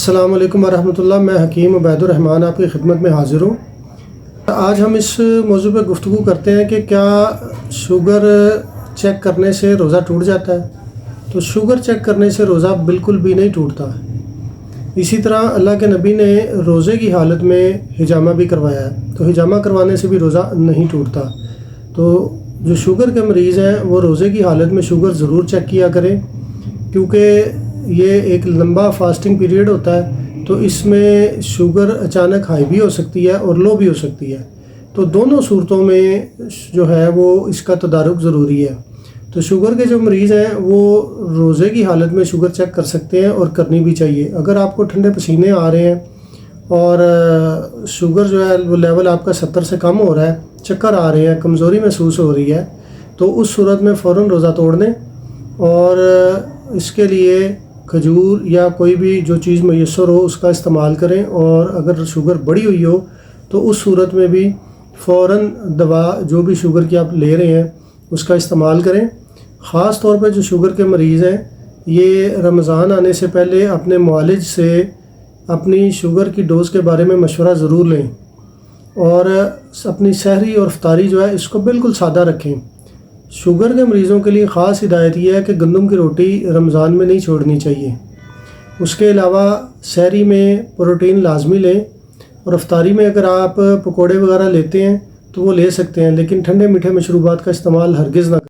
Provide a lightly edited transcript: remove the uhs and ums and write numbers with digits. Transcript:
السلام علیکم ورحمۃ اللہ۔ میں حکیم عبید الرحمن آپ کی خدمت میں حاضر ہوں۔ آج ہم اس موضوع پہ گفتگو کرتے ہیں کہ کیا شوگر چیک کرنے سے روزہ ٹوٹ جاتا ہے؟ تو شوگر چیک کرنے سے روزہ بالکل بھی نہیں ٹوٹتا۔ اسی طرح اللہ کے نبی نے روزے کی حالت میں حجامہ بھی کروایا ہے، تو حجامہ کروانے سے بھی روزہ نہیں ٹوٹتا۔ تو جو شوگر کے مریض ہیں وہ روزے کی حالت میں شوگر ضرور چیک کیا کریں، کیونکہ یہ ایک لمبا فاسٹنگ پیریڈ ہوتا ہے، تو اس میں شوگر اچانک ہائی بھی ہو سکتی ہے اور لو بھی ہو سکتی ہے۔ تو دونوں صورتوں میں جو ہے وہ اس کا تدارک ضروری ہے۔ تو شوگر کے جو مریض ہیں وہ روزے کی حالت میں شوگر چیک کر سکتے ہیں اور کرنی بھی چاہیے۔ اگر آپ کو ٹھنڈے پسینے آ رہے ہیں اور شوگر جو ہے وہ لیول آپ کا 70 سے کم ہو رہا ہے، چکر آ رہے ہیں، کمزوری محسوس ہو رہی ہے، تو اس صورت میں فوراً روزہ توڑ دیں اور اس کے لیے کھجور یا کوئی بھی جو چیز میسر ہو اس کا استعمال کریں۔ اور اگر شوگر بڑھی ہوئی ہو تو اس صورت میں بھی فوراً دوا جو بھی شوگر کی آپ لے رہے ہیں اس کا استعمال کریں۔ خاص طور پہ جو شوگر کے مریض ہیں یہ رمضان آنے سے پہلے اپنے معالج سے اپنی شوگر کی ڈوز کے بارے میں مشورہ ضرور لیں، اور اپنی سحری اور افطاری جو ہے اس کو بالکل سادہ رکھیں۔ شوگر کے مریضوں کے لیے خاص ہدایت یہ ہے کہ گندم کی روٹی رمضان میں نہیں چھوڑنی چاہیے۔ اس کے علاوہ سحری میں پروٹین لازمی لیں، اور افطاری میں اگر آپ پکوڑے وغیرہ لیتے ہیں تو وہ لے سکتے ہیں، لیکن ٹھنڈے میٹھے مشروبات کا استعمال ہرگز نہ کریں۔